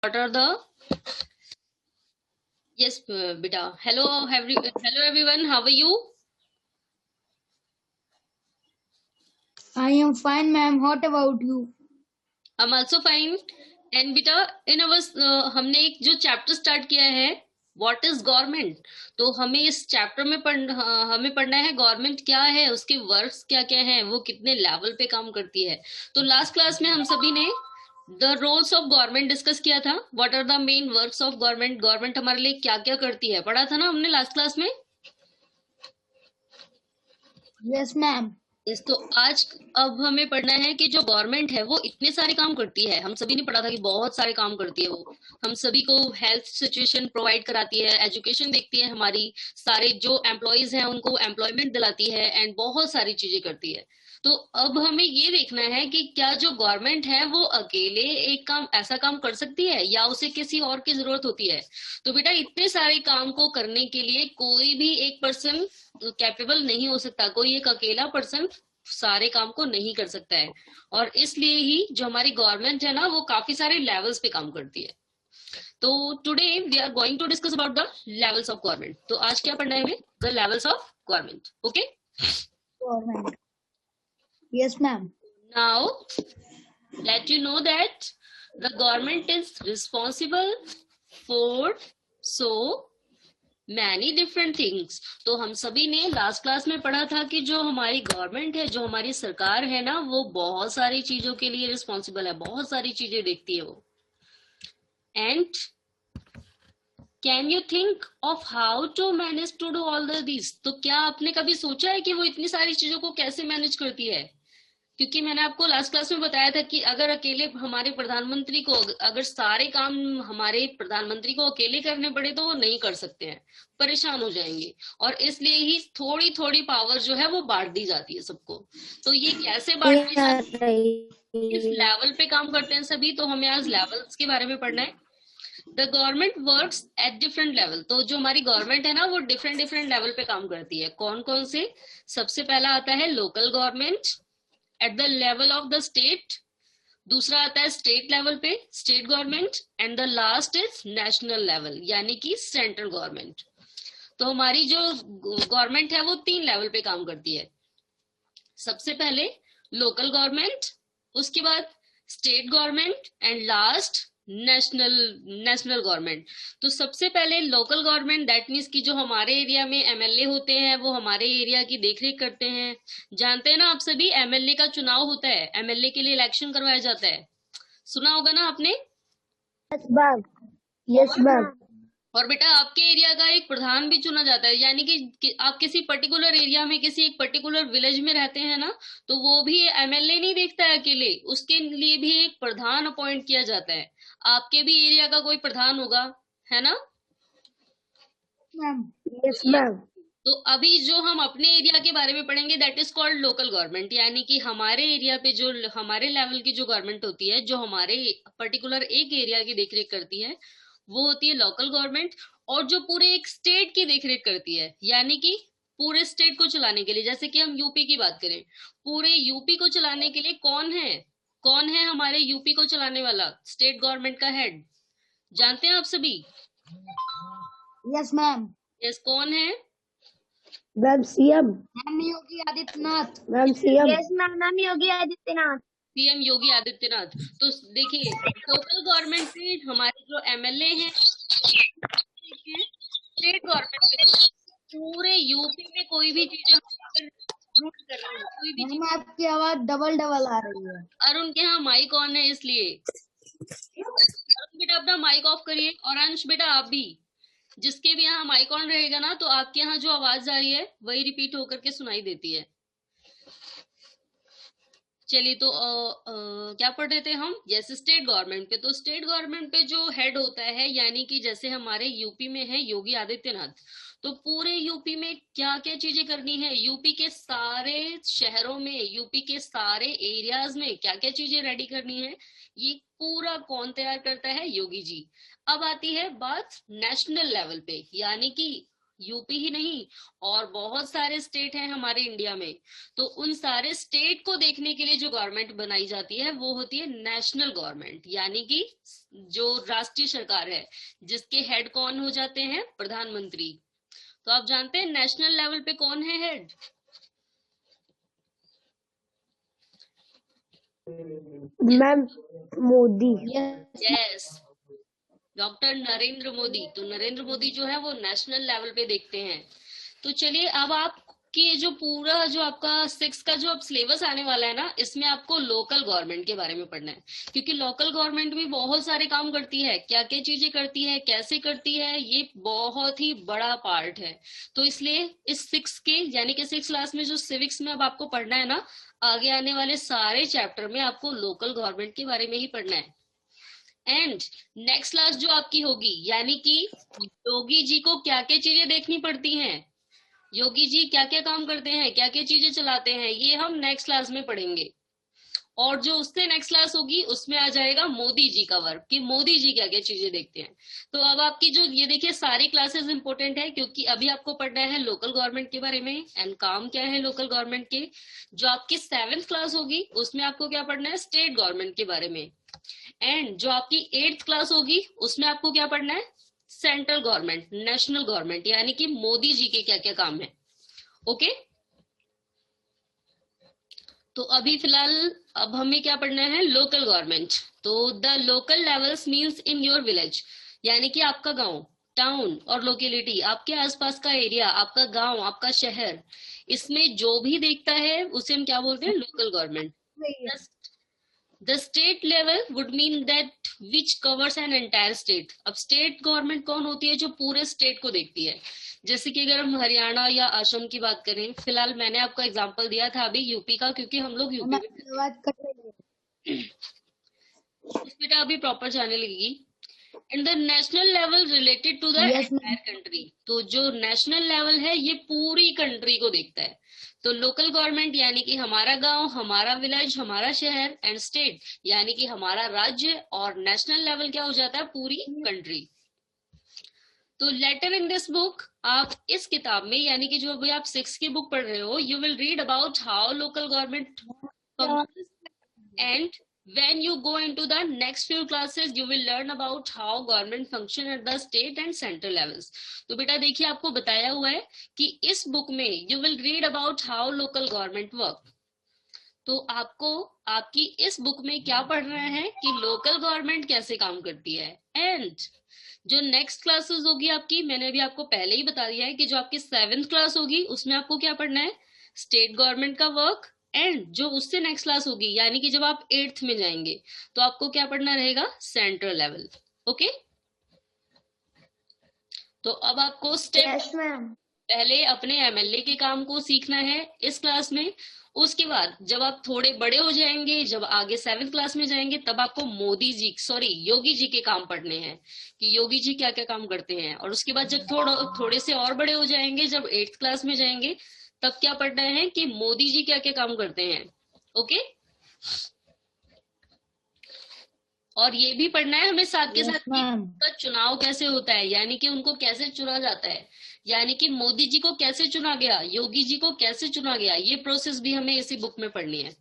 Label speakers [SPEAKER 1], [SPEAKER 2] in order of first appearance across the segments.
[SPEAKER 1] What are the yes, beta. Hello, hello everyone. How are you?
[SPEAKER 2] I am fine, ma'am. What about you?
[SPEAKER 1] I'm also fine. And beta, in our हमने एक जो chapter start किया है, what is government. तो हमें इस chapter में हमें पढ़ना है गवर्नमेंट क्या है, उसके वर्क्स क्या क्या है, वो कितने लेवल पे काम करती है. तो लास्ट क्लास में हम सभी ने the roles of government discuss किया था. What are the main works of government, government हमारे लिए क्या क्या करती है, पढ़ा था ना हमने लास्ट क्लास में.
[SPEAKER 2] Yes, ma'am.
[SPEAKER 1] यस, तो आज अब हमें पढ़ना है कि जो गवर्नमेंट है वो इतने सारे काम करती है. हम सभी ने पढ़ा था कि बहुत सारे काम करती है वो. हम सभी को हेल्थ सिचुएशन प्रोवाइड कराती है, एजुकेशन देखती है हमारी, सारे जो एम्प्लॉयज हैं उनको एम्प्लॉयमेंट दिलाती है एंड बहुत सारी चीजें करती है. तो अब हमें ये देखना है कि क्या जो गवर्नमेंट है वो अकेले एक काम ऐसा काम कर सकती है या उसे किसी और की जरूरत होती है. तो बेटा इतने सारे काम को करने के लिए कोई भी एक पर्सन कैपेबल नहीं हो सकता. कोई एक अकेला पर्सन सारे काम को नहीं कर सकता है. और इसलिए ही जो हमारी गवर्नमेंट है ना वो काफी सारे लेवल्स पे काम करती है. तो today we are going to discuss about the levels of government. तो आज क्या पढ़ना है हमें, the levels of government. Okay,
[SPEAKER 2] Government. Yes, ma'am.
[SPEAKER 1] Now let you know that the government is responsible for so many different things. तो हम सभी ने लास्ट क्लास में पढ़ा था कि जो हमारी गवर्नमेंट है, जो हमारी सरकार है ना, वो बहुत सारी चीजों के लिए रिस्पॉन्सिबल है, बहुत सारी चीजें देखती है वो. And can you think of how to manage to do all this. तो क्या आपने कभी सोचा है कि वो इतनी सारी चीजों को कैसे मैनेज करती है. क्योंकि मैंने आपको लास्ट क्लास में बताया था कि अगर अकेले हमारे प्रधानमंत्री को, अगर सारे काम हमारे प्रधानमंत्री को अकेले करने पड़े तो वो नहीं कर सकते हैं, परेशान हो जाएंगे. और इसलिए ही थोड़ी थोड़ी पावर जो है वो बांट दी जाती है सबको. तो ये कैसे बांट दी जाती है, किस लेवल पे काम करते हैं सभी, तो हमें आज लेवल्स के बारे में पढ़ना है. The government works at different level. तो जो हमारी गवर्नमेंट है ना वो डिफरेंट डिफरेंट लेवल पे काम करती है. कौन कौन से. सबसे पहला आता है local government at the level of the state. दूसरा आता है स्टेट लेवल पे state government. And the last is national level यानी कि सेंट्रल गवर्नमेंट. तो हमारी जो गवर्नमेंट है वो 3 लेवल पे काम करती है. सबसे पहले लोकल गवर्नमेंट, उसके बाद state government and last national national government. तो सबसे पहले लोकल गवर्नमेंट, दैट मीन्स कि जो हमारे एरिया में एमएलए होते हैं वो हमारे एरिया की देखरेख करते हैं. जानते हैं ना आप सभी, एमएलए का चुनाव होता है, एमएलए के लिए इलेक्शन करवाया जाता है. सुना होगा ना आपने.
[SPEAKER 2] Yes, ma'am. Yes, ma'am.
[SPEAKER 1] और बेटा आपके एरिया का एक प्रधान भी चुना जाता है. यानी कि आप किसी पर्टिकुलर एरिया में किसी एक पर्टिकुलर विलेज में रहते हैं ना, तो वो भी एमएलए नहीं देखता है अकेले, उसके लिए भी एक प्रधान अपॉइंट किया जाता है. आपके भी एरिया का कोई प्रधान होगा, है ना.
[SPEAKER 2] Ma'am.
[SPEAKER 1] तो
[SPEAKER 2] Yes,
[SPEAKER 1] ये
[SPEAKER 2] ma'am.
[SPEAKER 1] तो अभी जो हम अपने एरिया के बारे में पढ़ेंगे that is called local government. यानी कि हमारे एरिया पे जो हमारे लेवल की जो गवर्नमेंट होती है, जो हमारे पर्टिकुलर एक एरिया की देखरेख करती है, वो होती है लोकल गवर्नमेंट. और जो पूरे एक स्टेट की देखरेख करती है, यानी कि पूरे स्टेट को चलाने के लिए, जैसे कि हम यूपी की बात करें, पूरे यूपी को चलाने के लिए कौन है हमारे यूपी को चलाने वाला स्टेट गवर्नमेंट का हेड. जानते हैं आप सभी.
[SPEAKER 2] Yes, ma'am.
[SPEAKER 1] यस, कौन है.
[SPEAKER 2] Ma'am, CM. Ma'am, Yogi Adityanath. Ma'am, CM. Yes, ma'am. Ma'am, Yogi Adityanath.
[SPEAKER 1] PM Yogi Adityanath. तो देखिए लोकल गवर्नमेंट पे हमारे जो एमएलए हैं, स्टेट गवर्नमेंट पे पूरे यूपी में कोई भी चीज रूट कर रहे हैं, कोई भी चीज.
[SPEAKER 2] मैम आपकी आवाज डबल डबल आ रही है.
[SPEAKER 1] अरुण के यहाँ माइक ऑन है इसलिए. अरुण बेटा अपना माइक ऑफ करिए, और अंश बेटा आप भी. जिसके भी यहाँ माइक ऑन रहेगा ना तो आपके यहाँ जो आवाज आ रही है वही रिपीट होकर के सुनाई देती है. चलिए, तो क्या पढ़ रहे थे हम. यस, स्टेट गवर्नमेंट पे. तो स्टेट गवर्नमेंट पे जो हेड होता है, यानी कि जैसे हमारे यूपी में है योगी आदित्यनाथ, तो पूरे यूपी में क्या क्या चीजें करनी है, यूपी के सारे शहरों में, यूपी के सारे एरियाज में क्या क्या चीजें रेडी करनी है, ये पूरा कौन तैयार करता है, योगी जी. अब आती है बात नेशनल लेवल पे, यानी कि यूपी ही नहीं, और बहुत सारे स्टेट हैं हमारे इंडिया में। तो उन सारे स्टेट को देखने के लिए जो गवर्नमेंट बनाई जाती है वो होती है नेशनल गवर्नमेंट, यानी कि जो राष्ट्रीय सरकार है, जिसके हेड कौन हो जाते हैं, प्रधानमंत्री। तो आप जानते हैं नेशनल लेवल पे कौन है head?
[SPEAKER 2] Ma'am Modi.
[SPEAKER 1] Yes, doctor Narendra Modi. तो नरेंद्र मोदी जो है वो नेशनल लेवल पे देखते हैं। तो चलिए, अब आपकी जो पूरा जो आपका 6 का जो अब सिलेबस आने वाला है ना, इसमें आपको लोकल गवर्नमेंट के बारे में पढ़ना है, क्योंकि लोकल गवर्नमेंट भी बहुत सारे काम करती है। क्या क्या चीजें करती है, कैसे करती है, ये बहुत ही बड़ा पार्ट है। तो इसलिए इस 6 के यानी कि 6 क्लास में जो सिविक्स में अब आपको पढ़ना है ना, आगे आने वाले सारे चैप्टर में आपको लोकल गवर्नमेंट के बारे में ही पढ़ना है। एंड नेक्स्ट क्लास जो आपकी होगी, यानी कि योगी जी को क्या क्या चीजें देखनी पड़ती हैं, योगी जी क्या क्या काम करते हैं, क्या क्या चीजें चलाते हैं, ये हम नेक्स्ट क्लास में पढ़ेंगे। और जो उससे नेक्स्ट क्लास होगी उसमें आ जाएगा मोदी जी का वर्क, कि मोदी जी क्या क्या चीजें देखते हैं। तो अब आपकी जो ये देखिए सारी क्लासेस इंपॉर्टेंट है, क्योंकि अभी आपको पढ़ना है लोकल गवर्नमेंट के बारे में एंड काम क्या है लोकल गवर्नमेंट के। जो आपकी 7th क्लास होगी उसमें आपको क्या पढ़ना है, स्टेट गवर्नमेंट के बारे में। एंड जो आपकी 8th क्लास होगी उसमें आपको क्या पढ़ना है, सेंट्रल गवर्नमेंट, नेशनल गवर्नमेंट, यानी कि मोदी जी के क्या क्या काम है। ओके, तो अभी फिलहाल अब हमें क्या पढ़ना है, लोकल गवर्नमेंट। तो the local levels means in your village, यानी कि आपका गांव, टाउन और लोकेलिटी, आपके आसपास का एरिया, आपका गांव, आपका शहर, इसमें जो भी देखता है उसे हम क्या बोलते हैं, local government. The state level would mean that which covers an entire state. अब स्टेट गवर्नमेंट कौन होती है, जो पूरे स्टेट को देखती है। जैसे कि अगर हम हरियाणा या असम की बात करें, फिलहाल मैंने आपको एग्जांपल दिया था अभी यूपी का, क्योंकि हम लोग यूपी में
[SPEAKER 2] बात कर रही है।
[SPEAKER 1] बेटा अभी प्रॉपर जाने लगेगी। And the national level related to the entire country. तो जो नेशनल लेवल है ये पूरी कंट्री को देखता है। तो लोकल गवर्नमेंट यानी कि हमारा गांव, हमारा विलेज, हमारा शहर, एंड स्टेट यानी कि हमारा राज्य, और नेशनल लेवल क्या हो जाता है, पूरी कंट्री। तो लेटर इन दिस बुक, आप इस किताब में यानी कि जो अभी आप 6 की बुक पढ़ रहे हो, you will read about how local government functions, and when you go into the next few classes you will learn about how government function at the state and central levels. तो बेटा देखिए आपको बताया हुआ है कि इस बुक में you will read about how local government work. तो आपको आपकी इस बुक में क्या पढ़ रहे हैं कि लोकल गवर्नमेंट कैसे काम करती है। एंड जो नेक्स्ट क्लासेस होगी आपकी, मैंने अभी आपको पहले ही बता दिया है कि जो आपकी 7th क्लास होगी उसमें आपको क्या पढ़ना है, स्टेट गवर्नमेंट का वर्क। एंड जो उससे नेक्स्ट क्लास होगी यानी कि जब आप 8th में जाएंगे तो आपको क्या पढ़ना रहेगा, सेंट्रल लेवल। ओके, तो अब आपको स्टेप पहले अपने एमएलए के काम को सीखना है इस क्लास में। उसके बाद जब आप थोड़े बड़े हो जाएंगे, जब आगे 7th क्लास में जाएंगे, तब आपको मोदी जी योगी जी के काम पढ़ने हैं कि योगी जी क्या क्या काम करते हैं। और उसके बाद जब थोड़े से और बड़े हो जाएंगे, जब 8th क्लास में जाएंगे, तब क्या पढ़ना है कि मोदी जी क्या क्या काम करते हैं। ओके, और ये भी पढ़ना है हमें साथ के साथ कि उनका चुनाव कैसे होता है, यानी कि उनको कैसे चुना जाता है, यानी कि मोदी जी को कैसे चुना गया, योगी जी को कैसे चुना गया, ये प्रोसेस भी हमें इसी बुक में पढ़नी है।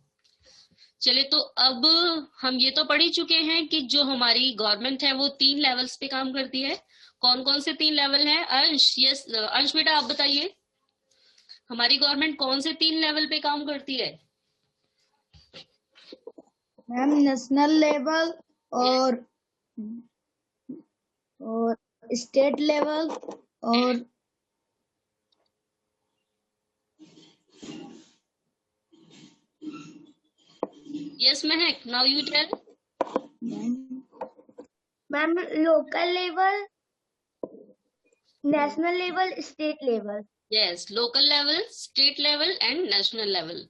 [SPEAKER 1] चले, तो अब हम ये तो पढ़ ही चुके हैं कि जो हमारी गवर्नमेंट है वो 3 लेवल्स पे काम करती है। कौन कौन से 3 लेवल हैं? अंश, यस अंश बेटा आप बताइए, हमारी गवर्नमेंट कौन से 3 लेवल पे काम करती है?
[SPEAKER 2] मैम नेशनल लेवल और स्टेट लेवल और
[SPEAKER 1] yes Mahak, now you tell.
[SPEAKER 2] Ma'am local level, national level, state level.
[SPEAKER 1] Yes, local level, state level and national level.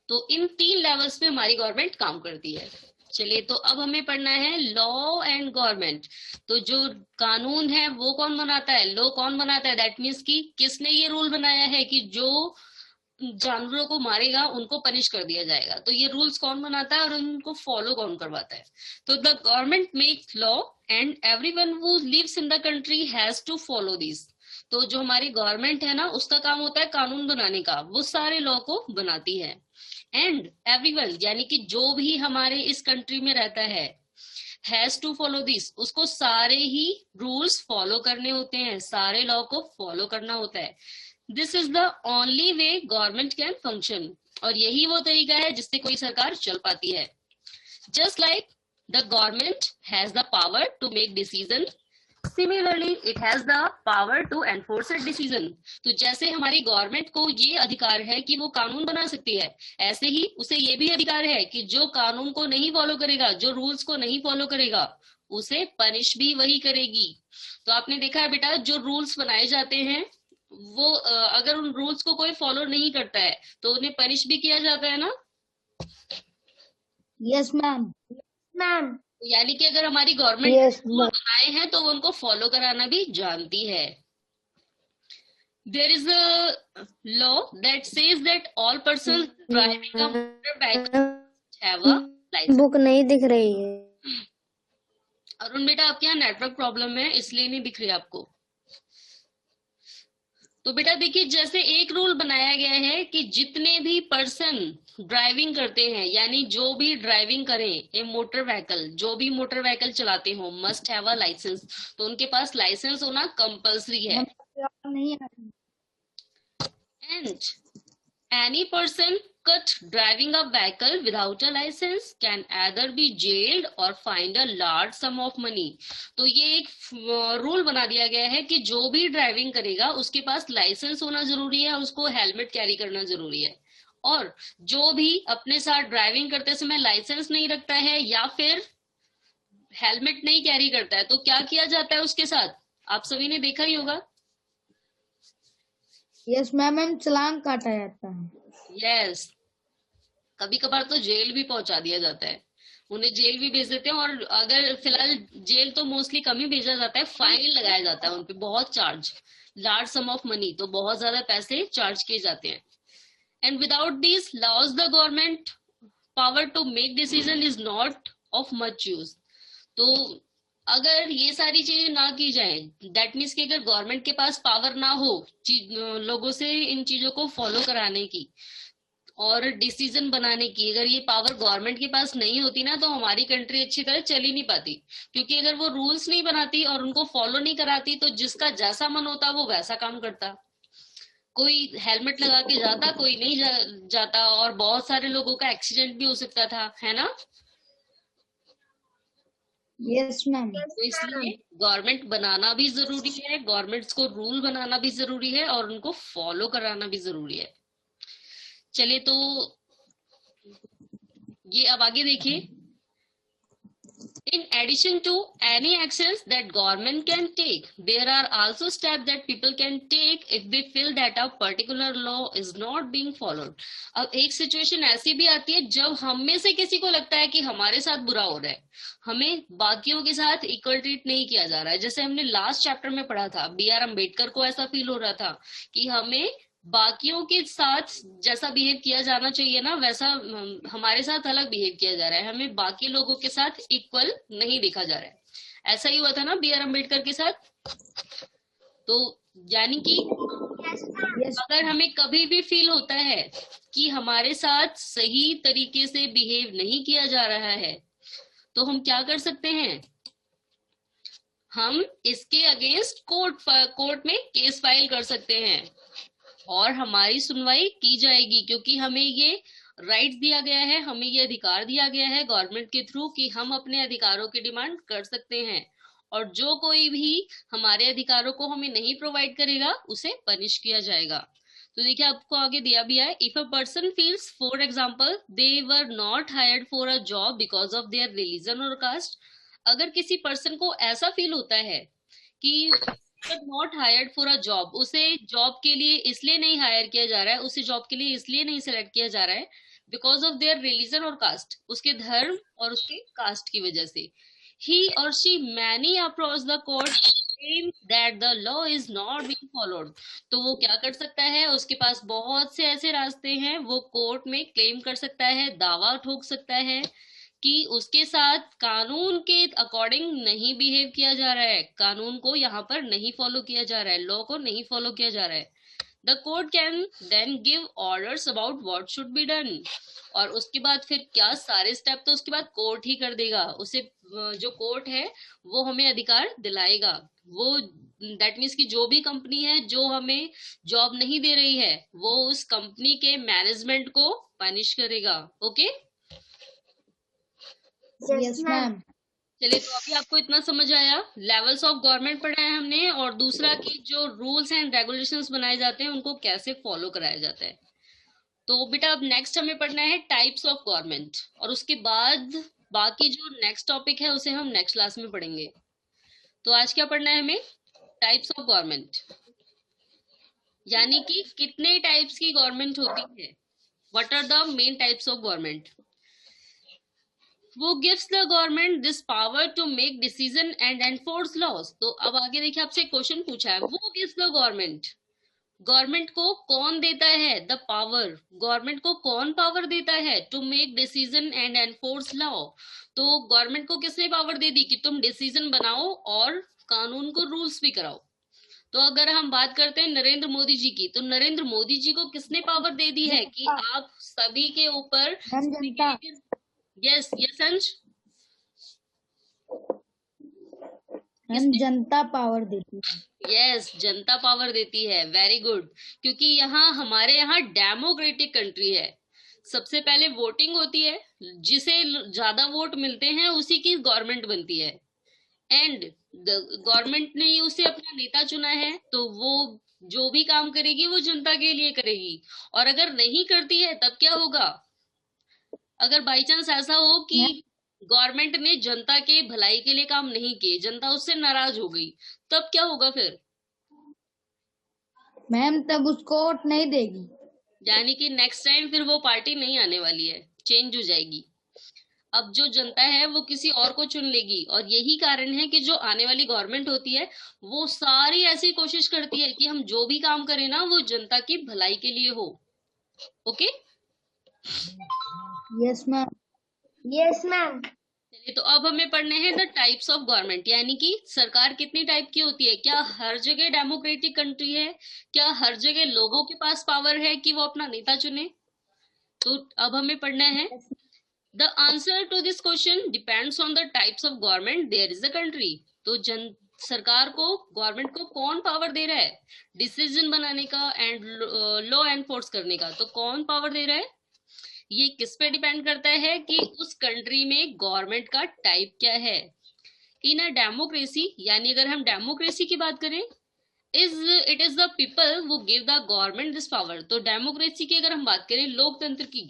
[SPEAKER 1] तो इन 3 लेवल्स पे हमारी गवर्नमेंट काम करती है। चलिए, तो अब हमें पढ़ना है लॉ एंड गवर्नमेंट। तो जो कानून है वो कौन बनाता है, लॉ कौन बनाता है, दैट मीन्स कि किसने ये रूल बनाया है कि जो जानवरों को मारेगा उनको पनिश कर दिया जाएगा। तो ये रूल्स कौन बनाता है और उनको फॉलो कौन करवाता है। तो the government makes law and everyone who lives in the country has to follow this. तो जो हमारी गवर्नमेंट है ना, उसका काम होता है कानून बनाने का, वो सारे लॉ को बनाती है। एंड एवरीवन, यानी कि जो भी हमारे इस कंट्री में रहता है, हैज टू फॉलो दिस, उसको सारे ही रूल्स फॉलो करने होते हैं, सारे लॉ को फॉलो करना होता है। This is the only way government can function, और यही वो तरीका है जिससे कोई सरकार चल पाती है। Just like the government has the power to make decision, similarly it has the power to enforce it decision. तो जैसे हमारी गवर्नमेंट को ये अधिकार है कि वो कानून बना सकती है, ऐसे ही उसे ये भी अधिकार है कि जो कानून को नहीं फॉलो करेगा, जो रूल्स को नहीं फॉलो करेगा, उसे पनिश भी वही करेगी। तो आपने देखा है बेटा, जो रूल्स बनाए जाते हैं वो अगर उन रूल्स को कोई फॉलो नहीं करता है तो उन्हें पनिश भी किया जाता है ना।
[SPEAKER 2] Yes ma'am. मैम,
[SPEAKER 1] यानी कि अगर हमारी गवर्नमेंट
[SPEAKER 2] Yes,
[SPEAKER 1] रूल बनाए हैं तो वो उनको फॉलो कराना भी जानती है। There is a law that says that all persons driving a motorbike have a license.
[SPEAKER 2] Book नहीं दिख रही है।
[SPEAKER 1] अरुण बेटा, आपके यहाँ नेटवर्क प्रॉब्लम है इसलिए नहीं दिख रही आपको। तो बेटा देखिए, जैसे एक रूल बनाया गया है कि जितने भी पर्सन ड्राइविंग करते हैं, यानी जो भी ड्राइविंग करें ए मोटर व्हीकल, जो भी मोटर व्हीकल चलाते हो, मस्ट हैव अ लाइसेंस। तो उनके पास लाइसेंस होना कंपल्सरी है।
[SPEAKER 2] नहीं
[SPEAKER 1] And any person caught driving a vehicle without a license can either be jailed or fined a large sum of money. तो ये एक रूल बना दिया गया है कि जो भी ड्राइविंग करेगा उसके पास लाइसेंस होना जरूरी है, उसको हेलमेट कैरी करना जरूरी है। और जो भी अपने साथ ड्राइविंग करते समय लाइसेंस नहीं रखता है या फिर हेलमेट नहीं कैरी करता है, तो क्या किया जाता है उसके साथ, आप सभी ने देखा ही होगा।
[SPEAKER 2] यस मैम, चालान काटा जाता है।
[SPEAKER 1] यस, कभी कभार तो जेल भी पहुंचा दिया जाता है, उन्हें जेल भी भेज देते हैं। और अगर फिलहाल जेल तो मोस्टली कम ही भेजा जाता है, फाइन लगाया जाता है उनपे, बहुत charge, large sum of money, तो बहुत ज्यादा पैसे चार्ज किए जाते हैं। And without this laws the government power to make decision is not of much use. तो अगर ये सारी चीजें ना की जाए, दैट मीन्स कि अगर गवर्नमेंट के पास पावर ना हो लोगों से इन चीजों को फॉलो कराने की और डिसीजन बनाने की, अगर ये पावर गवर्नमेंट के पास नहीं होती ना, तो हमारी कंट्री अच्छी तरह चल ही नहीं पाती। क्योंकि अगर वो रूल्स नहीं बनाती और उनको फॉलो नहीं कराती तो जिसका जैसा मन होता वो वैसा काम करता। कोई हेलमेट लगा के जाता, कोई नहीं जाता, और बहुत सारे लोगों का एक्सीडेंट भी हो सकता था, है ना।
[SPEAKER 2] Yes ma'am.
[SPEAKER 1] तो इसलिए गवर्नमेंट बनाना भी जरूरी है, गवर्नमेंट्स को रूल बनाना भी जरूरी है और उनको फॉलो कराना भी जरूरी है। चलिए, तो ये अब आगे देखिए। In addition to any actions that government can take, there are also steps that people can take if they feel that a particular law is not being followed. अब एक सिचुएशन ऐसी भी आती है जब हम में से किसी को लगता है कि हमारे साथ बुरा हो रहा है, हमें बाकियों के साथ इक्वल ट्रीट नहीं किया जा रहा है। जैसे हमने लास्ट चैप्टर में पढ़ा था, B.R. अम्बेडकर को ऐसा फील हो रहा था कि हमें बाकियों के साथ जैसा बिहेव किया जाना चाहिए ना, वैसा हमारे साथ अलग बिहेव किया जा रहा है, हमें बाकी लोगों के साथ इक्वल नहीं देखा जा रहा है। ऐसा ही हुआ था ना B.R. अम्बेडकर के साथ। तो यानी कि अगर हमें कभी भी फील होता है कि हमारे साथ सही तरीके से बिहेव नहीं किया जा रहा है, तो हम क्या कर सकते हैं, हम इसके अगेंस्ट कोर्ट में केस फाइल कर सकते हैं और हमारी सुनवाई की जाएगी। क्योंकि हमें ये राइट्स दिया गया है, हमें ये अधिकार दिया गया है गवर्नमेंट के थ्रू कि हम अपने अधिकारों की डिमांड कर सकते हैं, और जो कोई भी हमारे अधिकारों को हमें नहीं प्रोवाइड करेगा उसे पनिश किया जाएगा। तो देखिए, आपको आगे दिया भी है, if a person feels for example they were not hired for a job because of their religion और कास्ट। अगर किसी पर्सन को ऐसा फील होता है कि not hired for a job, उसे जॉब के लिए इसलिए नहीं हायर किया जा रहा है, उसे जॉब के लिए इसलिए नहीं सिलेक्ट किया जा रहा है बिकॉज ऑफ देयर रिलीजन और कास्ट, उसके धर्म और उसके कास्ट की वजह से, he or she many approach the court claim that the law is not being followed। तो वो क्या कर सकता है, उसके पास बहुत से ऐसे रास्ते हैं, वो कोर्ट में क्लेम कर सकता है, दावा ठोक सकता है कि उसके साथ कानून के अकॉर्डिंग नहीं बिहेव किया जा रहा है, कानून को यहाँ पर नहीं फॉलो किया जा रहा है, लॉ को नहीं फॉलो किया जा रहा है, the court can then give orders about what should be done. और उसके बाद फिर क्या सारे स्टेप तो उसके बाद कोर्ट ही कर देगा, उसे जो कोर्ट है वो हमें अधिकार दिलाएगा। वो दैट मीन्स कि जो भी कंपनी है जो हमें जॉब नहीं दे रही है वो उस कंपनी के मैनेजमेंट को पनिश करेगा। Okay
[SPEAKER 2] yes ma'am.
[SPEAKER 1] चलिए, तो अभी आपको इतना समझ आया, लेवल्स ऑफ गवर्नमेंट पढ़ा है हमने, और दूसरा कि जो रूल्स एंड रेगुलेशंस बनाए जाते हैं उनको कैसे फॉलो कराया जाता है। तो बेटा अब नेक्स्ट हमें पढ़ना है टाइप्स ऑफ गवर्नमेंट, और उसके बाद बाकी जो नेक्स्ट टॉपिक है उसे हम नेक्स्ट क्लास में पढ़ेंगे। तो आज क्या पढ़ना है हमें? टाइप्स ऑफ गवर्नमेंट, यानी कि कितने टाइप्स की गवर्नमेंट होती है, what are the main types of government. वो gives the government this power to make decision and enforce laws. तो अब आगे देखिए, आपसे क्वेश्चन पूछा है, वो गिव्स द गवर्नमेंट, गवर्नमेंट को कौन देता है द पावर, गवर्नमेंट को कौन पावर देता है to make decision and enforce law. तो गवर्नमेंट को किसने पावर दे दी कि तुम डिसीजन बनाओ और कानून को रूल्स भी कराओ। तो अगर हम बात करते हैं नरेंद्र मोदी जी की, तो नरेंद्र मोदी जी को किसने पावर दे दी है कि आप सभी के ऊपर,
[SPEAKER 2] जनता।
[SPEAKER 1] यस यस अंश,
[SPEAKER 2] जनता पावर देती है।
[SPEAKER 1] यस जनता पावर देती है, वेरी गुड। क्योंकि यहाँ हमारे यहाँ डेमोक्रेटिक कंट्री है, सबसे पहले वोटिंग होती है, जिसे ज्यादा वोट मिलते हैं उसी की गवर्नमेंट बनती है, एंड गवर्नमेंट ने उसे अपना नेता चुना है, तो वो जो भी काम करेगी वो जनता के लिए करेगी। और अगर नहीं करती है तब क्या होगा, अगर बाई चांस ऐसा हो कि गवर्नमेंट ने जनता के भलाई के लिए काम नहीं किए, जनता उससे नाराज हो गई, तब क्या होगा फिर?
[SPEAKER 2] मैम तब उसको वोट नहीं देगी,
[SPEAKER 1] यानी कि नेक्स्ट टाइम फिर वो पार्टी नहीं आने वाली है, चेंज हो जाएगी। अब जो जनता है वो किसी और को चुन लेगी, और यही कारण है कि जो आने वाली गवर्नमेंट होती है वो सारी ऐसी कोशिश करती है कि हम जो भी काम करें ना वो जनता की भलाई के लिए हो। Okay
[SPEAKER 2] yes ma'am. Yes ma'am.
[SPEAKER 1] चलिए, तो अब हमें पढ़ने हैं द टाइप्स ऑफ गवर्नमेंट, यानी कि सरकार कितनी टाइप की होती है, क्या हर जगह डेमोक्रेटिक कंट्री है, क्या हर जगह लोगों के पास पावर है कि वो अपना नेता चुने। तो अब हमें पढ़ना है, the answer to this question depends on the types of government there is a country. तो सरकार को, गवर्नमेंट को कौन पावर दे रहा है डिसीजन बनाने का एंड लॉ एनफोर्स करने का, तो कौन पावर दे रहा है, ये किस पे डिपेंड करता है कि उस कंट्री में गवर्नमेंट का टाइप क्या है। इन अ डेमोक्रेसी, यानी अगर हम डेमोक्रेसी की बात करें, इट इज द पीपल वो give the government this power. तो डेमोक्रेसी की अगर हम बात करें, लोकतंत्र की,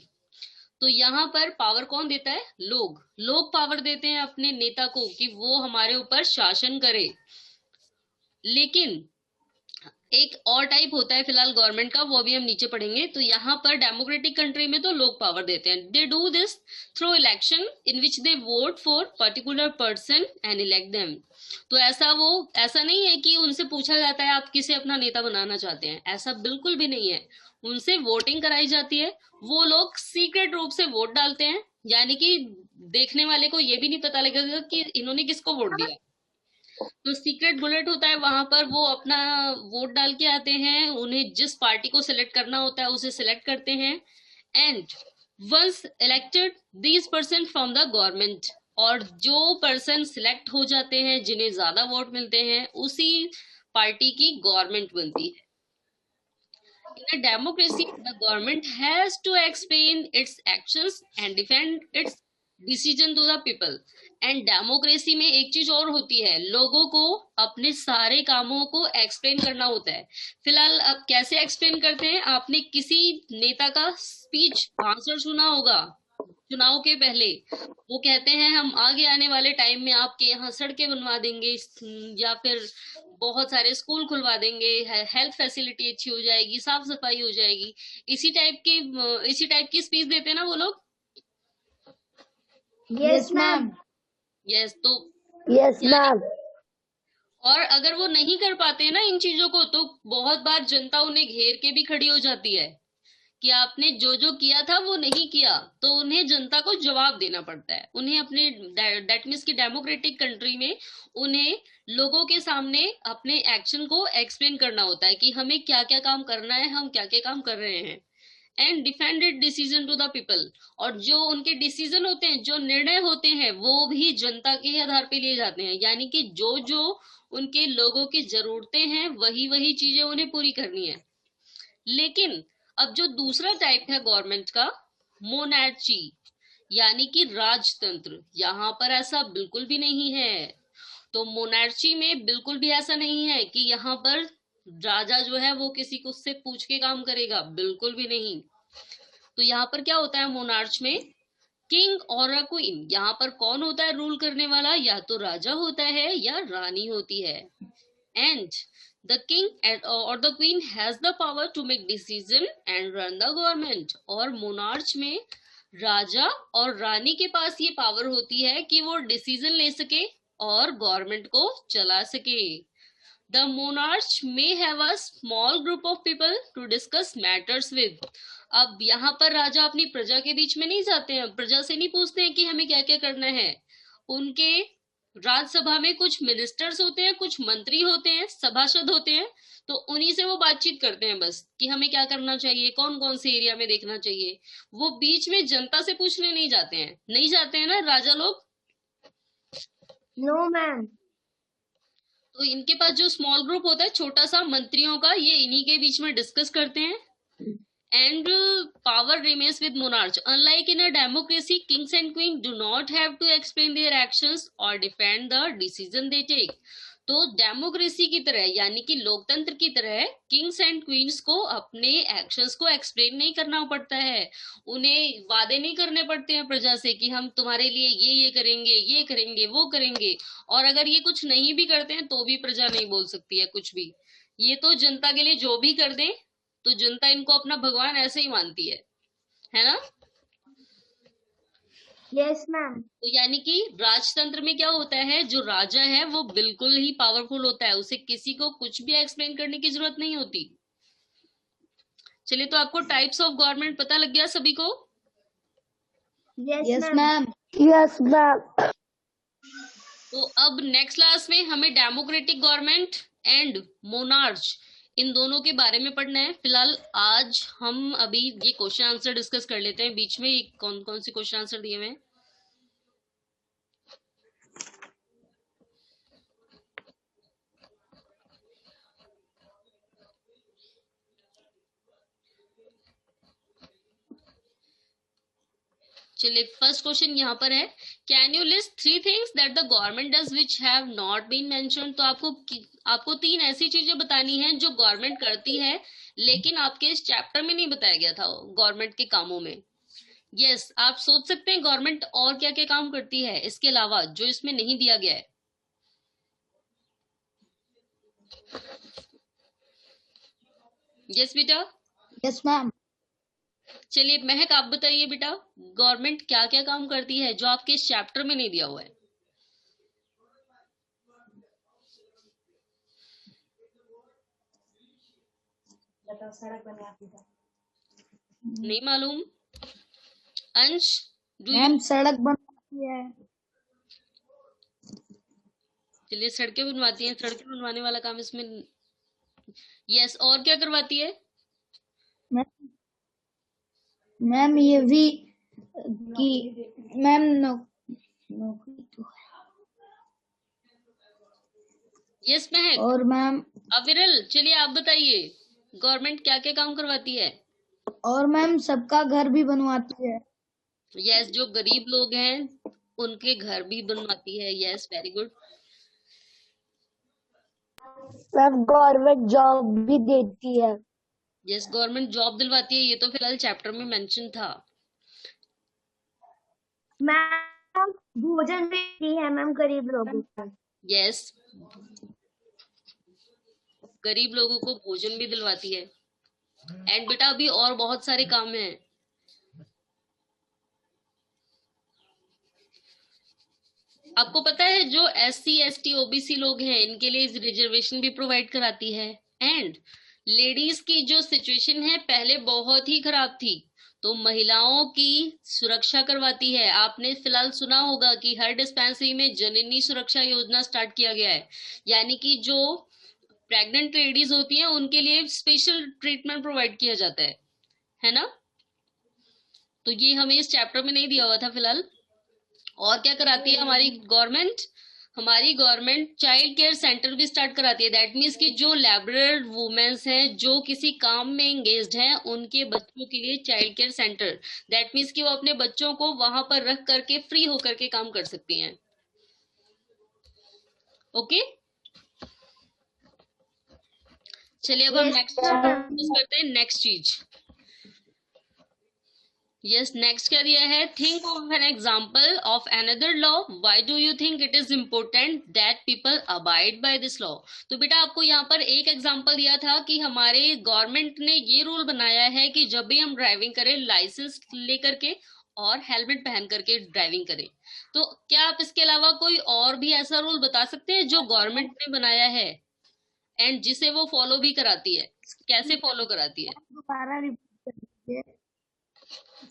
[SPEAKER 1] तो यहाँ पर पावर कौन देता है, लोग पावर देते हैं अपने नेता को कि वो हमारे ऊपर शासन करे। लेकिन एक और टाइप होता है फिलहाल गवर्नमेंट का, वो अभी हम नीचे पढ़ेंगे। तो यहाँ पर डेमोक्रेटिक कंट्री में तो लोग पावर देते हैं, they do this through election in which they vote for particular person and elect them. तो ऐसा नहीं है कि उनसे पूछा जाता है आप किसे अपना नेता बनाना चाहते हैं, ऐसा बिल्कुल भी नहीं है। उनसे वोटिंग कराई जाती है, वो लोग सीक्रेट रूप से वोट डालते हैं, यानी कि देखने वाले को ये भी नहीं पता लगेगा कि इन्होंने किसको वोट दिया। तो सीक्रेट बुलेट होता है, वहां पर वो अपना वोट डाल के आते हैं, उन्हें जिस पार्टी को सिलेक्ट करना होता है उसे सिलेक्ट करते हैं, and once elected these person from the government, और जो पर्सन सिलेक्ट हो जाते हैं जिन्हें ज्यादा वोट मिलते हैं उसी पार्टी की गवर्नमेंट बनती है। In a democracy, the government has to explain its actions and defend its decision to the people. And democracy में एक चीज और होती है, लोगों को अपने सारे कामों को एक्सप्लेन करना होता है। फिलहाल अब कैसे एक्सप्लेन करते हैं, आपने किसी नेता का स्पीच भाषण सुना होगा चुनाव के पहले, वो कहते हैं हम आगे आने वाले टाइम में आपके यहाँ सड़कें बनवा देंगे, या फिर बहुत सारे स्कूल खुलवा देंगे, हेल्थ फैसिलिटी अच्छी हो जाएगी, साफ सफाई हो जाएगी, इसी टाइप की स्पीच देते हैं ना वो लोग।
[SPEAKER 2] Yes ma'am.
[SPEAKER 1] यस, तो
[SPEAKER 2] यस मैम।
[SPEAKER 1] और अगर वो नहीं कर पाते हैं ना इन चीजों को, तो बहुत बार जनता उन्हें घेर के भी खड़ी हो जाती है कि आपने जो जो किया था वो नहीं किया, तो उन्हें जनता को जवाब देना पड़ता है। उन्हें अपने दैट मीन्स की डेमोक्रेटिक कंट्री में उन्हें लोगों के सामने अपने एक्शन को एक्सप्लेन करना होता है कि हमें क्या क्या काम करना है, हम क्या क्या काम कर रहे हैं। And defended decision to the people, और जो उनके डिसीजन होते हैं, जो निर्णय होते हैं, वो भी जनता के आधार पे लिए जाते हैं। यानी कि जो जो उनके लोगों की जरूरतें हैं वही वही चीजें उन्हें पूरी करनी है। लेकिन अब जो दूसरा टाइप है गवर्नमेंट का, मोनार्ची, यानी कि राजतंत्र, यहाँ पर ऐसा बिल्कुल भी नहीं है। तो मोनार्ची में बिल्कुल भी ऐसा नहीं है कि यहाँ पर राजा जो है वो किसी को उससे पूछ के काम करेगा, बिल्कुल भी नहीं। तो यहाँ पर क्या होता है मोनार्च में, किंग और अ क्वीन, यहाँ पर कौन होता है रूल करने वाला, या तो राजा होता है या रानी होती है। And the king or the queen has the power to make decision and run the government। और मोनार्च में राजा और रानी के पास ये पावर होती है कि वो डिसीजन ले सके और गवर्नमेंट को चला सके। The monarch may have a small group of people to discuss matters with। अब यहाँ पर राजा अपनी प्रजा के बीच में नहीं जाते हैं, प्रजा से नहीं पूछते हैं कि हमें क्या क्या करना है। उनके राज्यसभा में कुछ मिनिस्टर्स होते हैं, कुछ मंत्री होते हैं, सभासद होते हैं, तो उन्हीं से वो बातचीत करते हैं बस कि हमें क्या करना चाहिए, कौन कौन से एरिया में देखना चाहिए। वो बीच में जनता से पूछने नहीं जाते हैं, नहीं जाते हैं ना राजा लोग।
[SPEAKER 2] No ma'am.
[SPEAKER 1] तो इनके पास जो स्मॉल ग्रुप होता है छोटा सा मंत्रियों का, ये इन्हीं के बीच में डिस्कस करते हैं। And power remains with monarch। Unlike in a democracy, kings and queens do not have to explain their actions or defend the decision they take। तो डेमोक्रेसी की तरह, यानी कि लोकतंत्र की तरह, किंग्स एंड क्वींस को अपने एक्शंस को एक्सप्लेन नहीं करना पड़ता है। उन्हें वादे नहीं करने पड़ते हैं प्रजा से कि हम तुम्हारे लिए ये करेंगे, ये करेंगे, वो करेंगे। और अगर ये कुछ नहीं भी करते हैं तो भी प्रजा नहीं बोल सकती है कुछ भी। ये तो जनता के लिए जो भी कर दें, तो जनता इनको अपना भगवान ऐसे ही मानती है ना।
[SPEAKER 2] Yes ma'am.
[SPEAKER 1] तो यानी कि राजतंत्र में क्या होता है, जो राजा है वो बिल्कुल ही पावरफुल होता है, उसे किसी को कुछ भी एक्सप्लेन करने की जरूरत नहीं होती। चलिए, तो आपको टाइप्स ऑफ गवर्नमेंट पता लग गया सभी को।
[SPEAKER 2] Yes ma'am. Yes ma'am.
[SPEAKER 1] तो अब नेक्स्ट क्लास में हमें डेमोक्रेटिक गवर्नमेंट एंड मोनार्च, इन दोनों के बारे में पढ़ना है। फिलहाल आज हम अभी ये क्वेश्चन आंसर डिस्कस कर लेते हैं। बीच में कौन कौन से क्वेश्चन आंसर दिए हुए हैं। चलिए, फर्स्ट क्वेश्चन यहाँ पर है, can you list 3 things that the government does which have not been mentioned. तो आपको 3 ऐसी चीजें बतानी है जो गवर्नमेंट करती है लेकिन आपके इस चैप्टर में नहीं बताया गया था गवर्नमेंट के कामों में। यस, आप सोच सकते हैं गवर्नमेंट और क्या क्या काम करती है इसके अलावा जो इसमें नहीं दिया गया है। यस बेटा।
[SPEAKER 2] Yes ma'am.
[SPEAKER 1] चलिए महक, आप बताइए बेटा, गवर्नमेंट क्या क्या काम करती है जो आपके इस चैप्टर में नहीं दिया हुआ है। नहीं मालूम। अंश,
[SPEAKER 2] मैम सड़क बनती है।
[SPEAKER 1] चलिए, सड़कें बनवाती हैं, सड़कें बनवाने वाला काम इसमें। यस, और क्या करवाती है।
[SPEAKER 2] मैम ये भी कि मैम नौकरी तो है।
[SPEAKER 1] यस महक।
[SPEAKER 2] और मैम
[SPEAKER 1] अविरल, चलिए आप बताइए गवर्नमेंट क्या क्या काम करवाती है।
[SPEAKER 2] और मैम सबका घर भी बनवाती है।
[SPEAKER 1] यस, जो गरीब लोग हैं उनके घर भी बनवाती है। Yes, very good.
[SPEAKER 2] Ma'am government job भी देती है।
[SPEAKER 1] यस, गवर्नमेंट जॉब दिलवाती है, ये तो फिलहाल चैप्टर में मेंशन था।
[SPEAKER 2] मैम भोजन देती है मैम गरीब लोगों को।
[SPEAKER 1] यस, गरीब लोगों को भोजन भी दिलवाती है। एंड बेटा अभी और बहुत सारे काम हैं। आपको पता है जो SC ST OBC लोग हैं इनके लिए रिजर्वेशन भी प्रोवाइड कराती है। एंड लेडीज की जो सिचुएशन है पहले बहुत ही खराब थी, तो महिलाओं की सुरक्षा करवाती है। आपने फिलहाल सुना होगा कि हर डिस्पेंसरी में जननी सुरक्षा योजना स्टार्ट किया गया है, यानी कि जो प्रेग्नेंट लेडीज होती हैं उनके लिए स्पेशल ट्रीटमेंट प्रोवाइड किया जाता है ना। तो ये हमें इस चैप्टर में नहीं दिया हुआ था फिलहाल। और क्या कराती है हमारी गवर्नमेंट? हमारी गवर्नमेंट चाइल्ड केयर सेंटर भी स्टार्ट कराती है। दैट मीन्स कि जो लेबरर वुमेन्स हैं, जो किसी काम में एंगेज्ड हैं, उनके बच्चों के लिए child care centre. That means कि वो अपने बच्चों को वहां पर रख करके फ्री होकर के काम कर सकती हैं। ओके, चलिए अब हम नेक्स्ट करते हैं। नेक्स्ट चीज, यस, नेक्स्ट क्या दिया है? Think of an example of another law, why do you think it is important that people abide by this law. तो बेटा आपको यहाँ पर एक एग्जाम्पल दिया था कि हमारे गवर्नमेंट ने ये रूल बनाया है कि जब भी हम ड्राइविंग करें, लाइसेंस लेकर के और हेलमेट पहन करके ड्राइविंग करें। तो क्या आप इसके अलावा कोई और भी ऐसा रूल बता सकते हैं जो गवर्नमेंट ने बनाया है एंड जिसे वो फॉलो भी कराती है? कैसे फॉलो कराती है?
[SPEAKER 2] दोबारा रिपीट कीजिए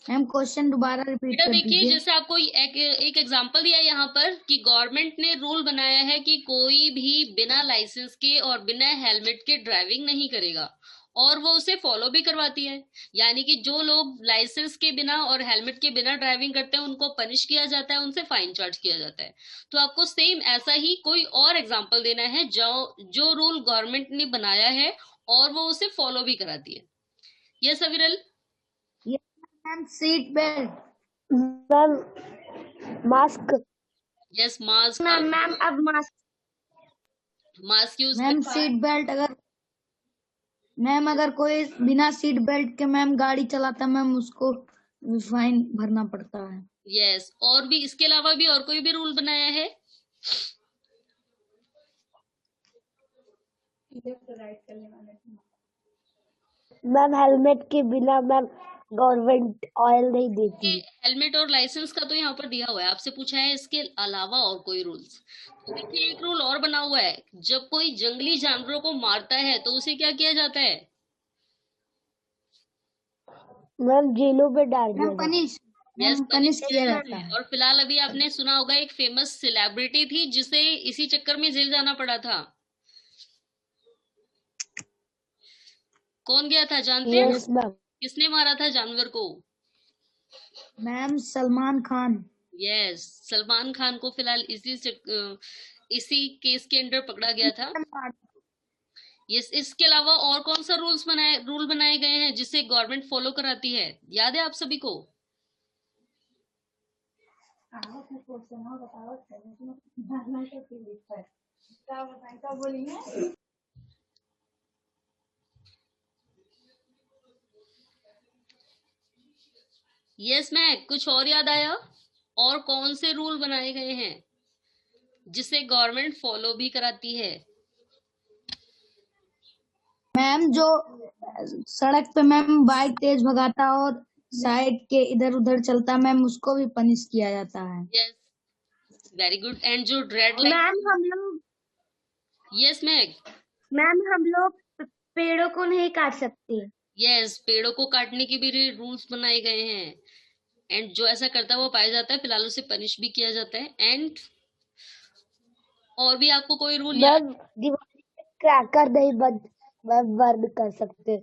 [SPEAKER 2] मैम, क्वेश्चन दोबारा रिपीट
[SPEAKER 1] बेटा
[SPEAKER 2] कर
[SPEAKER 1] देखिए,
[SPEAKER 2] दीजिए।
[SPEAKER 1] जैसे आपको एक एग्जांपल दिया है यहाँ पर कि गवर्नमेंट ने रूल बनाया है कि कोई भी बिना लाइसेंस के और बिना हेलमेट के ड्राइविंग नहीं करेगा, और वो उसे फॉलो भी करवाती है। यानी कि जो लोग लाइसेंस के बिना और हेलमेट के बिना ड्राइविंग करते हैं उनको पनिश किया जाता है, उनसे फाइन चार्ज किया जाता है। तो आपको सेम ऐसा ही कोई और एग्जाम्पल देना है जो जो रूल गवर्नमेंट ने बनाया है और वो उसे फॉलो भी कराती है। Yes Aviral?
[SPEAKER 2] Ma'am seat belt, ma'am mask,
[SPEAKER 1] yes, mask.
[SPEAKER 2] Ma'am अब
[SPEAKER 1] mask use
[SPEAKER 2] ma'am seat belt, अगर कोई बिना सीट बेल्ट के मैम गाड़ी चलाता मैम उसको फाइन भरना पड़ता है।
[SPEAKER 1] यस, और भी इसके अलावा भी और कोई भी रूल बनाया है?
[SPEAKER 2] मैम हेलमेट के बिना मैम गवर्नमेंट ऑयल नहीं देती।
[SPEAKER 1] हेलमेट और लाइसेंस का तो यहाँ पर दिया हुआ है, आपसे पूछा है इसके अलावा और कोई रूल्स। तो देखिए एक रूल और बना हुआ है, जब कोई जंगली जानवरों को मारता है तो उसे क्या किया जाता है?
[SPEAKER 2] मैम जेलों में डाल दिया पनिश,
[SPEAKER 1] यस,
[SPEAKER 2] पनिश किया जाता है।
[SPEAKER 1] और फिलहाल अभी आपने सुना होगा एक फेमस सेलिब्रिटी थी जिसे इसी चक्कर में जेल जाना पड़ा था। कौन गया था जानते हैं?
[SPEAKER 2] यस मैम,
[SPEAKER 1] किसने मारा था जानवर को?
[SPEAKER 2] मैम सलमान खान।
[SPEAKER 1] यस, सलमान खान को फिलहाल इसी केस के अंडर पकड़ा गया था। यस, इसके अलावा और कौन सा रूल बनाए गए हैं जिसे गवर्नमेंट फॉलो कराती है? याद है आप सभी को? यस, मैं कुछ और याद आया? और कौन से रूल बनाए गए हैं जिसे गवर्नमेंट फॉलो भी कराती है?
[SPEAKER 2] मैम जो सड़क पे मैम बाइक तेज भगाता और साइड के इधर उधर चलता मैम उसको भी पनिश किया जाता है।
[SPEAKER 1] Yes, very good. एंड जो रेड लाइट,
[SPEAKER 2] मैम हम लोग,
[SPEAKER 1] यस
[SPEAKER 2] मैम हम लोग पेड़ों को नहीं काट सकते।
[SPEAKER 1] यस, पेड़ों को काटने के भी रूल्स बनाए गए हैं, एंड जो ऐसा करता है वो पाया जाता है, फिलहाल उसे पनिश भी किया जाता है। एंड और भी आपको कोई रूल याद?
[SPEAKER 2] दिवाली पे क्रैकर नहीं बंद कर सकते।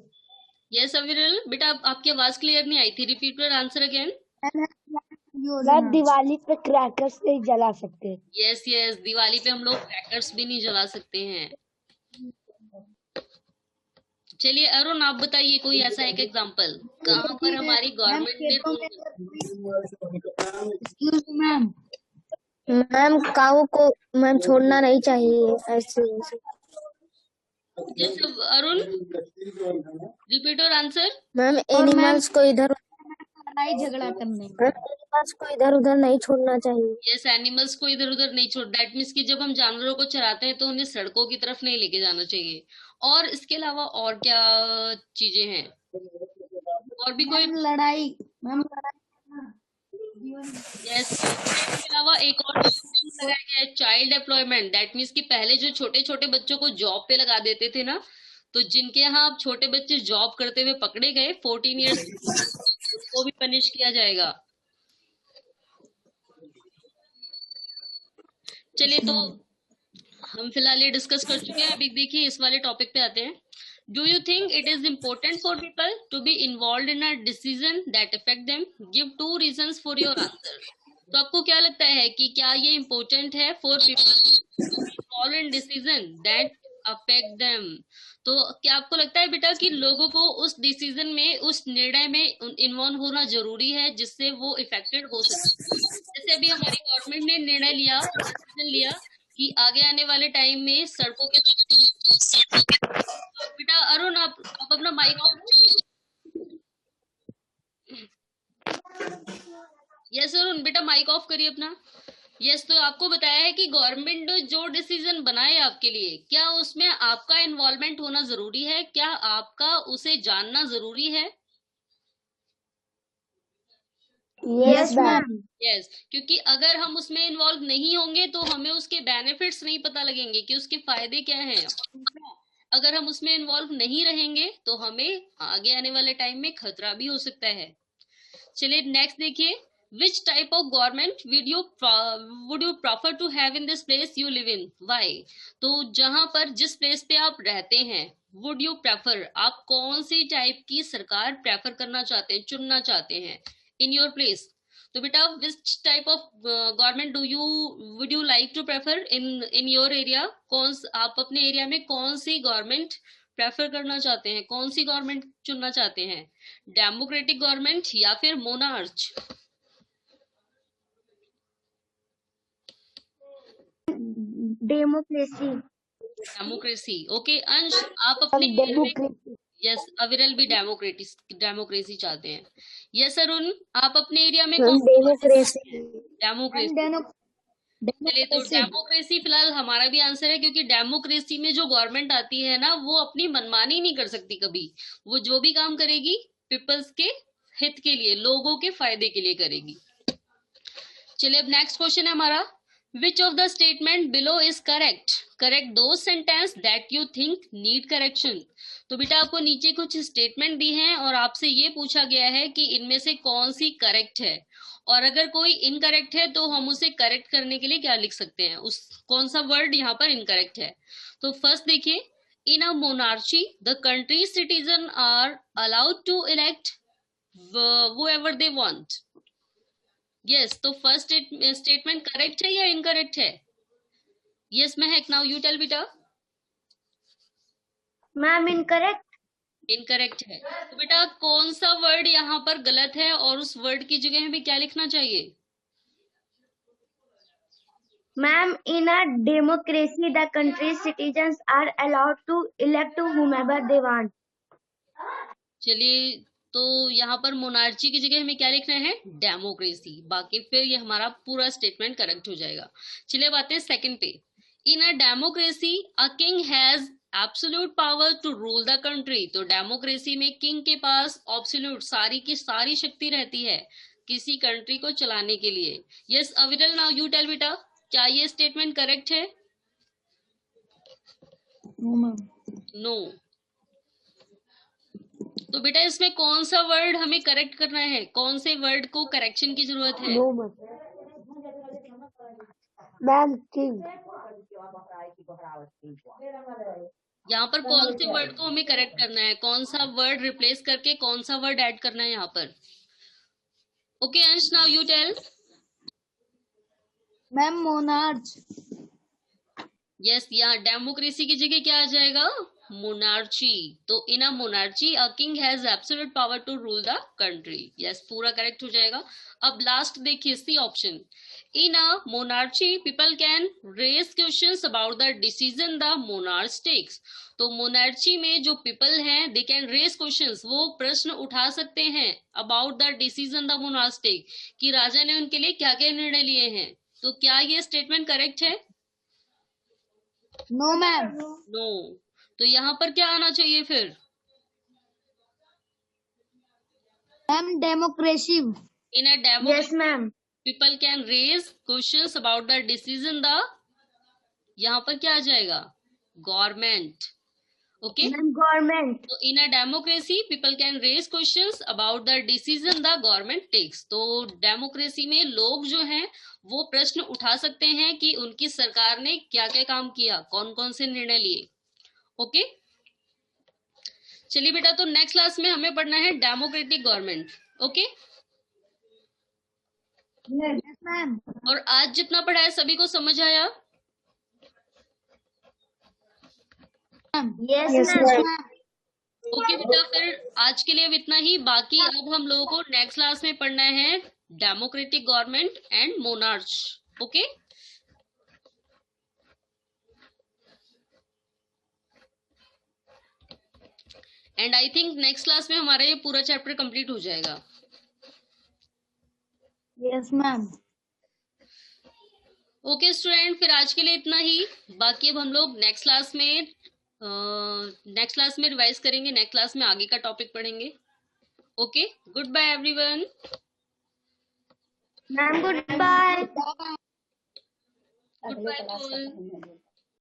[SPEAKER 1] यस अविरल, बेटा आपकी आवाज क्लियर नहीं आई थी, repeat your answer again.
[SPEAKER 2] Ma'am Diwali पे क्रैकर्स नहीं जला सकते।
[SPEAKER 1] यस यस, दिवाली पे हम लोग क्रैकर्स भी नहीं जला सकते हैं। चलिए अरुण, आप बताइए कोई ऐसा एक एग्जांपल कहाँ पर हमारी गवर्नमेंट ने रूल।
[SPEAKER 2] मैम काऊ को मैम छोड़ना नहीं चाहिए ऐसे।
[SPEAKER 1] Yes Arun, repeat your answer.
[SPEAKER 2] Ma'am animals को इधर लड़ाई झगड़ा करने, एनिमल्स को इधर उधर नहीं छोड़ना चाहिए।
[SPEAKER 1] यस, एनिमल्स को इधर उधर नहीं छोड़, दैट मीन्स कि जब हम जानवरों को चराते हैं तो उन्हें सड़कों की तरफ नहीं लेके जाना चाहिए। और इसके अलावा और क्या चीजें हैं? और भी कोई
[SPEAKER 2] लड़ाई मैम
[SPEAKER 1] यस, इसके अलावा एक और लगाया गया है चाइल्ड एम्प्लॉयमेंट। दैट मीन्स कि पहले जो छोटे छोटे बच्चों को जॉब पे लगा देते थे ना, तो जिनके यहाँ आप छोटे बच्चे जॉब करते हुए पकड़े गए 14 ईयर्स, उसको भी पनिश किया जाएगा। चलिए, तो हम फिलहाल ये डिस्कस कर चुके हैं। अभी देखिए इस वाले टॉपिक पे आते हैं। Do you think it is important for people to be involve in a decision that affect them? Give 2 reasons for your answer. तो आपको क्या लगता है कि क्या ये इम्पोर्टेंट है for people involve in decision that affect them? तो क्या आपको लगता है बेटा कि लोगों को उस डिसीजन में, उस निर्णय में इन्वॉल्व होना जरूरी है जिससे वो इफेक्टेड हो सके? जैसे अभी हमारी गवर्नमेंट ने निर्णय लिया, डिसीजन लिया कि आगे आने वाले टाइम में सड़कों के, बेटा अरुण आप अपना माइक ऑफ। यस अरुण, बेटा माइक ऑफ करिए अपना। यस, तो आपको बताया है कि गवर्नमेंट जो डिसीजन बनाए आपके लिए, क्या उसमें आपका इन्वॉल्वमेंट होना जरूरी है? क्या आपका उसे जानना जरूरी है?
[SPEAKER 2] Yes ma'am.
[SPEAKER 1] यस, क्योंकि अगर हम उसमें इन्वॉल्व नहीं होंगे तो हमें उसके बेनिफिट्स नहीं पता लगेंगे कि उसके फायदे क्या हैं। अगर हम उसमें इन्वॉल्व नहीं रहेंगे तो हमें आगे आने वाले टाइम में खतरा भी हो सकता है। चलिए नेक्स्ट देखिए, which type of government would you prefer to have in this place you live in? Why? तो जहां पर, जिस प्लेस पे आप रहते हैं, would you prefer, आप कौन सी टाइप की सरकार प्रेफर करना चाहते हैं, चुनना चाहते हैं in your place? तो बेटा which type of government would you like to prefer in your area? आप अपने एरिया में कौन सी गवर्नमेंट प्रेफर करना चाहते हैं, कौन सी गवर्नमेंट चुनना चाहते हैं? डेमोक्रेटिक गवर्नमेंट या फिर मोनार्च? डेमोक्रेसी। ओके अंश, आप अपने एरिया में, यस अविरल भी डेमोक्रेसी चाहते हैं। यस अरुण, आप अपने एरिया में कौन? डेमोक्रेसी। चलिए, तो डेमोक्रेसी फिलहाल हमारा भी आंसर है, क्योंकि डेमोक्रेसी में जो गवर्नमेंट आती है ना, वो अपनी मनमानी नहीं कर सकती कभी। वो जो भी काम करेगी पीपल्स के हित के लिए, लोगों के फायदे के लिए करेगी। चलिए अब नेक्स्ट क्वेश्चन है हमारा, which of the statement below is correct? Correct दो sentence that you think need correction. तो बेटा आपको नीचे कुछ स्टेटमेंट दी हैं और आपसे ये पूछा गया है कि इनमें से कौन सी करेक्ट है, और अगर कोई इनकरेक्ट है तो हम उसे करेक्ट करने के लिए क्या लिख सकते हैं, उस कौन सा वर्ड यहाँ पर इनकरेक्ट है। तो फर्स्ट देखिए, in a monarchy the country citizen are allowed to elect whoever they want. Yes, तो फर्स्ट स्टेटमेंट करेक्ट है या इनकरेक्ट है? Yes Mahak, now you tell बेटा।
[SPEAKER 3] Ma'am incorrect.
[SPEAKER 1] इनकरेक्ट है। तो बेटा कौन सा वर्ड यहाँ पर गलत है और उस वर्ड की जगह हमें क्या लिखना चाहिए?
[SPEAKER 3] Ma'am in a democracy the country citizens are allowed to elect whomever they want.
[SPEAKER 1] चलिए, तो यहाँ पर मोनार्ची की जगह हमें क्या लिखना है? डेमोक्रेसी। बाकी फिर ये हमारा पूरा स्टेटमेंट करेक्ट हो जाएगा। चलिए अब आते हैं सेकंड पे, in a democracy a king has absolute power to rule the country. तो डेमोक्रेसी में किंग के पास एब्सोल्यूट, सारी की सारी शक्ति रहती है किसी कंट्री को चलाने के लिए। यस अविरल, नाउ यू टेल बेटा, क्या ये स्टेटमेंट करेक्ट है? नो। तो बेटा इसमें कौन सा वर्ड हमें करेक्ट करना है, कौन से वर्ड को करेक्शन की जरूरत है?
[SPEAKER 3] Ma'am king.
[SPEAKER 1] यहाँ पर कौन से वर्ड को हमें करेक्ट करना है, कौन सा वर्ड रिप्लेस करके कौन सा वर्ड ऐड करना है यहाँ पर? Okay Ansh, now you tell.
[SPEAKER 2] Ma'am monarch.
[SPEAKER 1] Yes, यहाँ डेमोक्रेसी की जगह क्या आ जाएगा? मोनार्ची। तो in a monarchy a king has absolute power to rule the country. Yes, पूरा करेक्ट हो जाएगा। अब लास्ट देखिए, C option, in a monarchy people can raise questions about the decision the monarch takes. तो monarchy में जो people हैं, they can raise questions, वो प्रश्न उठा सकते हैं about the decision the monarch take, कि राजा ने उनके लिए क्या क्या निर्णय लिए हैं। तो क्या ये स्टेटमेंट करेक्ट है?
[SPEAKER 2] No ma'am.
[SPEAKER 1] नो। तो यहाँ पर क्या आना चाहिए फिर?
[SPEAKER 2] Ma'am democracy.
[SPEAKER 1] In a democracy
[SPEAKER 3] yes ma'am.
[SPEAKER 1] People can raise questions about the decision the, यहाँ पर क्या आ जाएगा? Government. Okay.
[SPEAKER 3] Government.
[SPEAKER 1] So in a democracy, people can raise questions about the decision the government takes. तो democracy में लोग जो हैं वो प्रश्न उठा सकते हैं कि उनकी सरकार ने क्या क्या काम किया, कौन कौन से निर्णय लिए. ओके. चलिए बेटा, तो नेक्स्ट क्लास में हमें पढ़ना है democratic government. Okay.
[SPEAKER 2] Yes ma'am.
[SPEAKER 1] और आज जितना पढ़ा है सभी को समझ आया?
[SPEAKER 3] Yes, ma'am.
[SPEAKER 1] ओके बेटा, फिर आज के लिए अब इतना ही. बाकी अब हम लोगों को नेक्स्ट क्लास में पढ़ना है democratic government and monarch. Okay. And I think next class में हमारा ये पूरा चैप्टर कंप्लीट हो जाएगा.
[SPEAKER 2] Yes ma'am.
[SPEAKER 1] ओके स्टूडेंट, फिर आज के लिए इतना ही. बाकी अब हम लोग नेक्स्ट क्लास में रिवाइज करेंगे. नेक्स्ट क्लास में आगे का टॉपिक पढ़ेंगे. Okay, goodbye everyone.
[SPEAKER 3] Ma'am, goodbye.
[SPEAKER 1] Good bye.